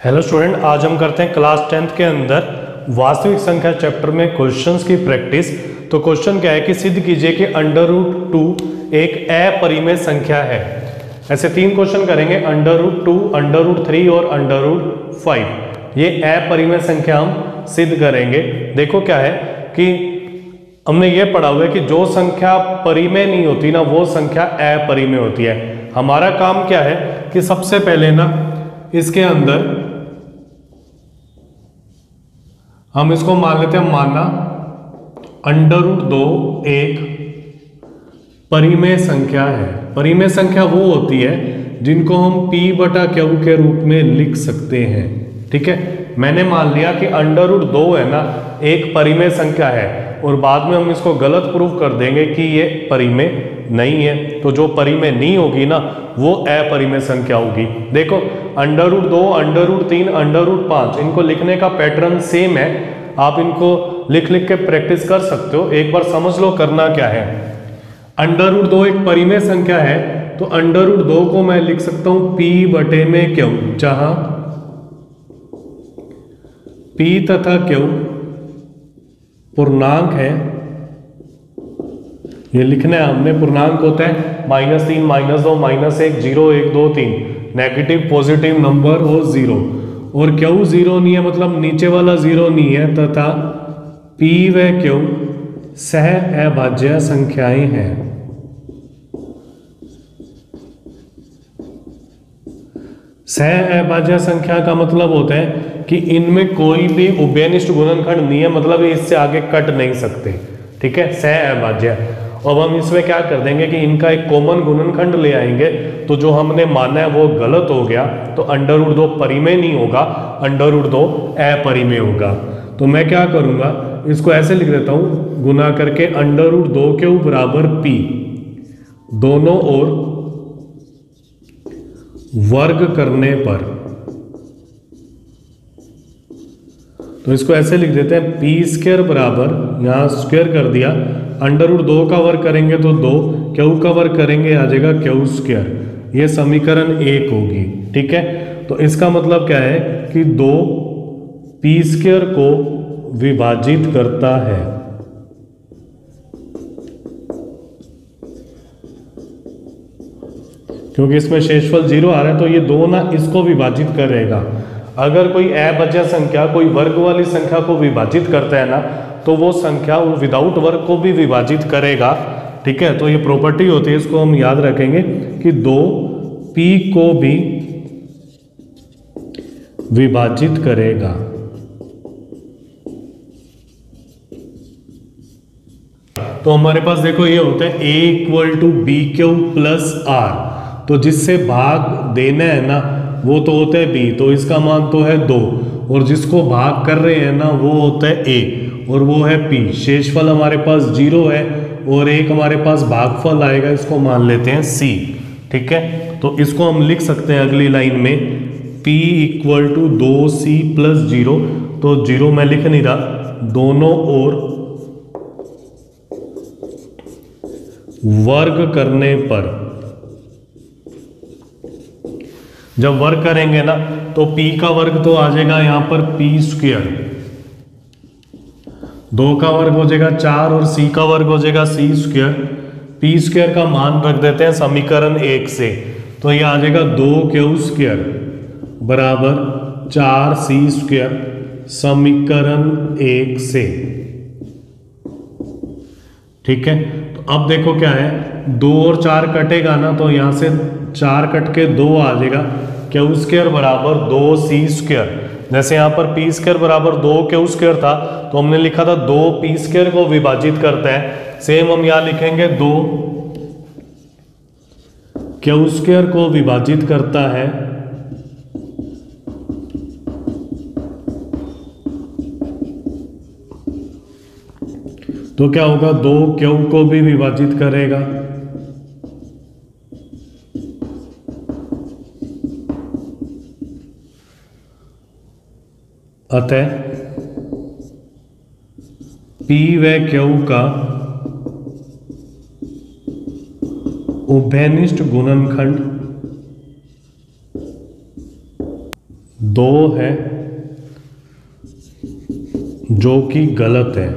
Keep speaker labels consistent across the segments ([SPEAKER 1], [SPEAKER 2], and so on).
[SPEAKER 1] Hello student, आज हम करते हैं क्लास 10th के अंदर वास्तविक संख्या चैप्टर में क्वेश्चंस की प्रैक्टिस। तो क्वेश्चन क्या है कि सिद्ध कीजिए कि √2 एक अपरिमेय संख्या है। ऐसे तीन क्वेश्चन करेंगे, √2, √3 और √5। ये अपरिमेय संख्या हम सिद्ध करेंगे। देखो क्या है कि हमने ये पढ़ा हुआ है कि जो संख्या परिमेय नहीं होती ना, वो संख्या अपरिमेय होती है। हमारा काम क्या है कि सबसे पहले ना इसके अंदर हम इसको मान लेते हैं, माना √2 एक परिमेय संख्या है। परिमेय संख्या वो होती है जिनको हम P/Q के रूप में लिख सकते हैं। ठीक है, मैंने मान लिया कि √2 है ना एक परिमेय संख्या है, और बाद में हम इसको गलत प्रूफ कर देंगे कि ये परिमेय नहीं है। तो जो परिमेय नहीं होगी ना, वो अपरिमेय संख्या होगी। देखो √2, √3, √5 इनको लिखने का पैटर्न सेम है। आप इनको लिख लिख के प्रैक्टिस कर सकते हो। एक बार समझ लो करना क्या है। √2 एक परिमेय संख्या है, तो √2 को मैं लिख सकता हूं P/Q, जहां P तथा Q पूर्णांक है। ये लिखना है हमने, पूर्णांक होता है -3, -2, -1, 0, 1, 2, 3, नेगेटिव पॉजिटिव नंबर और 0। और Q 0 नहीं है, मतलब नीचे वाला 0 नहीं है, तथा P व Q सह अभाज्य संख्याएं हैं। सह अभाज्य संख्या का मतलब होता है कि इनमें कोई भी उभयनिष्ठ गुणनखंड नहीं है, मतलब इससे आगे कट नहीं सकते। ठीक है, सह अभाज्य। अब हम इसमें क्या कर देंगे कि इनका एक कॉमन गुणनखंड ले आएंगे। तो जो हमने माना है वो गलत हो गया, तो √2 परिमेय नहीं होगा, √2 अपरिमेय होगा। तो मैं क्या करूंगा, इसको ऐसे लिख देता हूं, गुना करके √2 बराबर P, दोनों ओर वर्ग करने पर। तो इसको ऐसे लिख देते हैं, P² बराबर, यहां स्क्वायर कर दिया, √2 का वर्ग करेंगे तो 2, Q का वर्ग करेंगे आ जाएगा Q²। ये समीकरण 1 होगी। ठीक है, तो इसका मतलब क्या है कि 2 P² को विभाजित करता है। क्योंकि इसमें शेषफल 0 आ रहा है, तो ये 2 ना इसको विभाजित करेगा। अगर कोई अभाज्य संख्या कोई वर्ग वाली संख्या को विभाजित करता है ना, तो वो संख्या विदाउट वर्ग को भी विभाजित करेगा। ठीक है, तो ये प्रॉपर्टी होती है, इसको हम याद रखेंगे कि 2 P को भी विभाजित करेगा। तो हमारे पास देखो ये होता है A = BQ + R। तो जिससे भाग देना है ना, वो तो होता है B, तो इसका मान तो है 2, और जिसको भाग कर रहे हैं ना, वो होता है A, और वो है P। शेषफल हमारे पास 0 है, और एक हमारे पास भागफल आएगा, इसको मान लेते हैं C। ठीक है, तो इसको हम लिख सकते हैं अगली लाइन में, P = 2C + 0। तो 0 मैं लिख नहीं रहा, दोनों ओर वर्ग करने पर। जब वर्ग करेंगे ना, तो P का वर्ग तो आ जाएगा यहां पर P², 2 का वर्ग हो जाएगा 4, और C का वर्ग हो जाएगा C²। P² का मान रख देते हैं समीकरण 1 से, तो ये आ जाएगा 2Q² बराबर 4C², समीकरण 1 से। ठीक है, तो अब देखो क्या है, 2 और 4 कटेगा ना, तो यहां से 4 कट के 2 आ जाएगा, Q² बराबर 2C²। जैसे यहाँ पर P² बराबर 2Q² था, तो हमने लिखा था 2 P² को विभाजित करता है। सेम हम यहाँ लिखेंगे 2 Q² को विभाजित करता है। तो क्या होगा, 2 Q को भी विभाजित करेगा। अतः P व Q का उभयनिष्ठ गुणनखंड 2 है जो कि गलत है।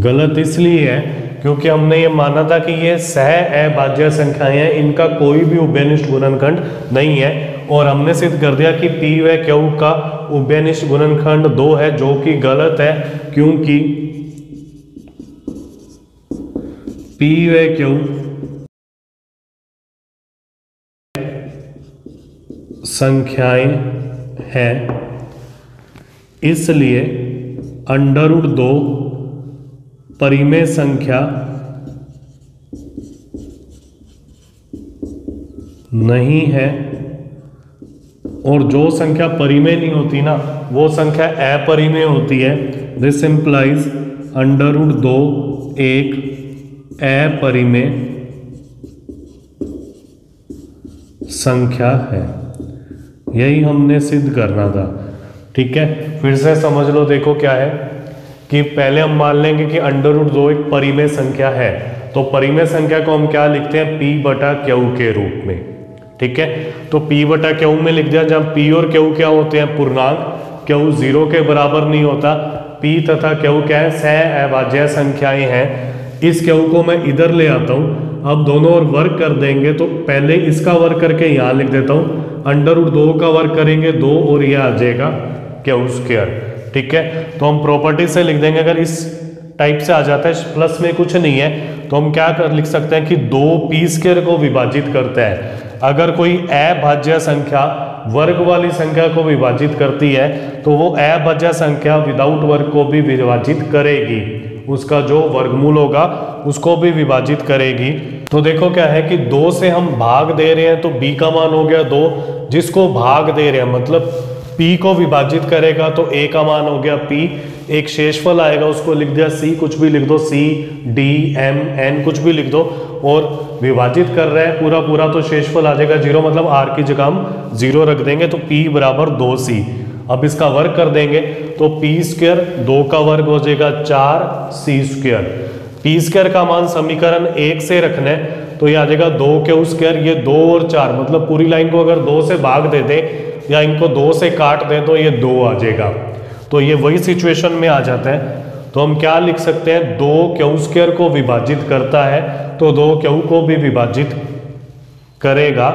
[SPEAKER 1] गलत इसलिए है क्योंकि हमने ये माना था कि ये सह अभाज्य संख्याएं हैं, इनका कोई भी उभयनिष्ठ गुणनखंड नहीं है, और हमने सिद्ध कर दिया कि P व Q का उभयनिष्ठ गुणनखंड 2 है, जो कि गलत है क्योंकि P व Q संख्याएं हैं, इसलिए √2 परिमेय संख्या नहीं है, और जो संख्या परिमेय नहीं होती ना वो संख्या अपरिमेय होती है। दिस इंप्लाइज √2 एक अपरिमेय संख्या है। यही हमने सिद्ध करना था। ठीक है, फिर से समझ लो। देखो क्या है कि पहले हम मान लेंगे कि √2 एक परिमेय संख्या है, तो परिमेय संख्या को हम क्या लिखते हैं, P/Q के रूप में। ठीक है, तो P/Q में लिख दिया, जहाँ P और Q क्या होते हैं, पूर्णांक। Q 0 के बराबर नहीं होता। P तथा Q क्या है, सह अभाज्य संख्याएं हैं। इस Q को मैं इधर ले आता हूँ। अब दोनों ओर वर्ग कर देंगे, तो पहले इसका वर्ग करके यहाँ लिख देता हूँ। √2 का वर्ग करेंगे 2, और यह आ जाएगा Q²। ठीक है, तो हम प्रॉपर्टी से लिख देंगे। अगर इस टाइप से आ जाता है, प्लस में कुछ नहीं है, तो हम क्या लिख सकते हैं कि 2p² को विभाजित करता है। अगर कोई अभाज्य संख्या वर्ग वाली संख्या को विभाजित करती है, तो वो अभाज्य संख्या विदाउट वर्ग को भी विभाजित करेगी। उसका जो वर्गमूल होगा उसको भी विभाजित करेगी। तो देखो क्या है कि 2 से हम भाग दे रहे हैं, तो b का मान हो गया 2। जिसको भाग दे रहे हैं मतलब p को विभाजित करेगा, तो a का मान हो गया p। एक शेषफल आएगा, उसको लिख दिया c, कुछ भी लिख दो, c, d, m, n कुछ भी लिख दो, और विभाजित कर रहे हैं पूरा पूरा, तो शेषफल आ जाएगा 0, मतलब r की जगह हम 0 रख देंगे, तो p बराबर 2c। अब इसका वर्ग कर देंगे, तो p², 2 का वर्ग हो जाएगा 4c²। p² का मान समीकरण 1 से रखना है, तो ये आ जाएगा 2Q²। ये 2 और 4 मतलब पूरी लाइन को अगर 2 से भाग दे दे या इनको 2 से काट दें, तो ये 2 आ जाएगा। तो ये वही सिचुएशन में आ जाता है। तो हम क्या लिख सकते हैं, 2Q² को विभाजित करता है, तो 2Q को भी विभाजित करेगा,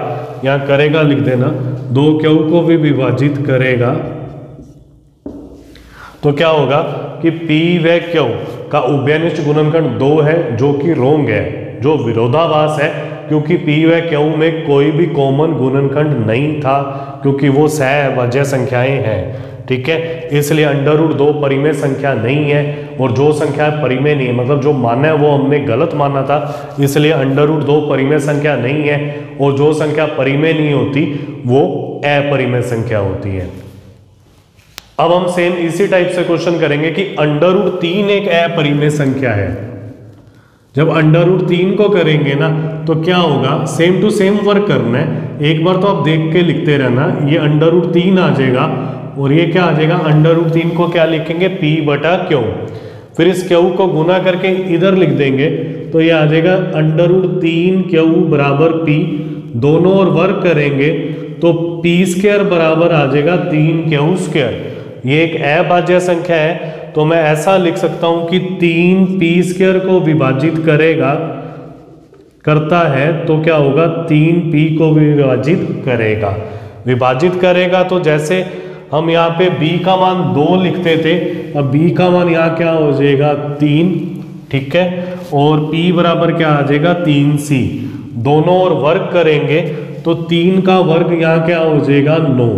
[SPEAKER 1] या करेगा लिख देना, 2Q को भी विभाजित करेगा। तो क्या होगा कि P व Q का उभयनिष्ठ गुणनखंड 2 है, जो कि रोंग है, जो विरोधाभास है, क्योंकि P व Q में कोई भी कॉमन गुणनखंड नहीं था, क्योंकि वो सह अभाज्य संख्याएं हैं। ठीक है, इसलिए √2 परिमेय संख्या नहीं है, और जो संख्या परिमेय नहीं है मतलब जो माना है वो हमने गलत माना था, इसलिए √2 परिमेय संख्या नहीं है, और जो संख्या परिमेय नहीं होती वो अपरिमेय संख्या होती है। अब हम सेम इसी टाइप से क्वेश्चन करेंगे कि √3 एक अपरिमेय संख्या है। जब √3 को करेंगे ना, तो क्या होगा, सेम टू सेम वर्क करना है। एक बार तो आप देख के लिखते रहना, ये √3 आ जाएगा, और ये क्या आ जाएगा, √3 को क्या लिखेंगे, P/Q। फिर इस Q को गुना करके इधर लिख देंगे, तो ये आ जाएगा √3Q बराबर P। दोनों ओर वर्ग करेंगे, तो p² बराबर आ जाएगा 3Q²। ये एक अभाज्य संख्या है, तो मैं ऐसा लिख सकता हूं कि 3p² को विभाजित करता है, तो क्या होगा, 3p को विभाजित करेगा। विभाजित करेगा तो जैसे हम यहाँ पे b का मान 2 लिखते थे, अब b का मान यहाँ क्या हो जाएगा, 3। ठीक है, और p बराबर क्या आ जाएगा, 3c। दोनों ओर वर्ग करेंगे, तो 3 का वर्ग यहाँ क्या हो जाएगा, 9।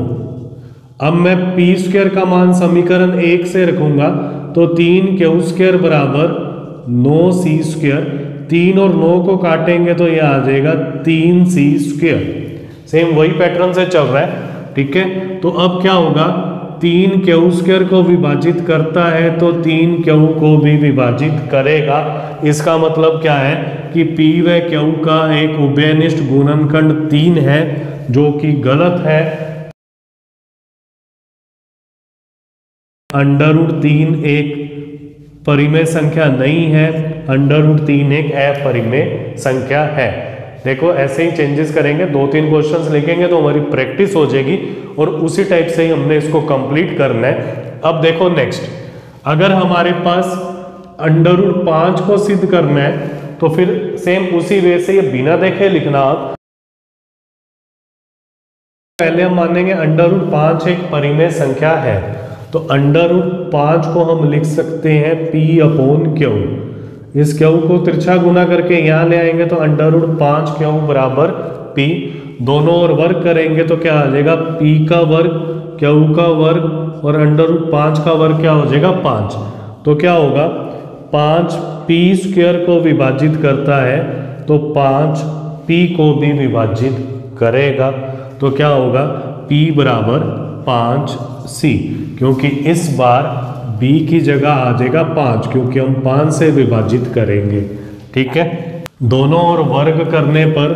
[SPEAKER 1] अब मैं p² का मान समीकरण 1 से रखूंगा, तो 3Q² बराबर 9c²। 3 और 9 को काटेंगे, तो यह आ जाएगा 3c²। सेम वही पैटर्न से चल रहा है। ठीक है, तो अब क्या होगा, 3Q² को विभाजित करता है, तो 3Q को भी विभाजित करेगा। इसका मतलब क्या है कि P व Q का एक उभयनिष्ठ गुणनखंड 3 है, जो कि गलत है। √3 एक परिमेय संख्या नहीं है, √3 एक अपरिमेय संख्या है। देखो ऐसे ही चेंजेस करेंगे, 2-3 क्वेश्चंस लिखेंगे तो हमारी प्रैक्टिस हो जाएगी और उसी टाइप से ही हमने इसको कंप्लीट करना है। अब देखो नेक्स्ट, अगर हमारे पास √5 को सिद्ध करना है तो फिर सेम उसी वे से ये बिना देखे लिखना आप। पहले हम मानेंगे √5 एक परिमेय संख्या है, तो √5 को हम लिख सकते हैं P/Q। इस Q को तिरछा गुना करके यहाँ ले आएंगे तो √5Q बराबर P, दोनों ओर वर्ग करेंगे तो क्या आ जाएगा P का वर्ग Q का वर्ग और √5 का वर्ग क्या हो जाएगा 5। तो क्या होगा 5 P² को विभाजित करता है तो 5 P को भी विभाजित करेगा, तो क्या होगा P बराबर 5C, क्योंकि इस बार B की जगह आ जाएगा 5 क्योंकि हम 5 से विभाजित करेंगे। ठीक है, दोनों ओर वर्ग करने पर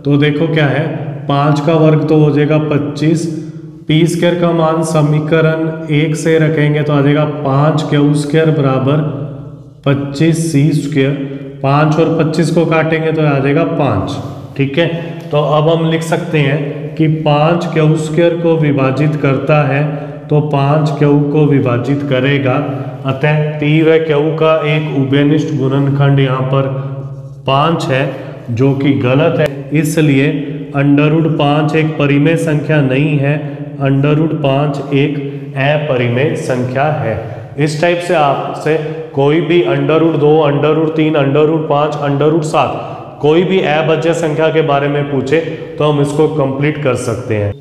[SPEAKER 1] तो देखो क्या है 5 का वर्ग तो हो जाएगा 25, P² का मान समीकरण 1 से रखेंगे तो आ जाएगा 5Q² बराबर 25C², 5 और 25 को काटेंगे तो आ जाएगा 5। ठीक है, तो अब हम लिख सकते हैं कि 5Q² को विभाजित करता है तो 5Q को विभाजित करेगा, अतः P व Q का एक उभयनिष्ठ गुणनखंड यहाँ पर 5 है जो कि गलत है, इसलिए √5 एक परिमेय संख्या नहीं है, √5 एक अपरिमेय संख्या है। इस टाइप से आपसे कोई भी √2, √3, √5, √7 कोई भी अभाज्य संख्या के बारे में पूछे तो हम इसको कंप्लीट कर सकते हैं।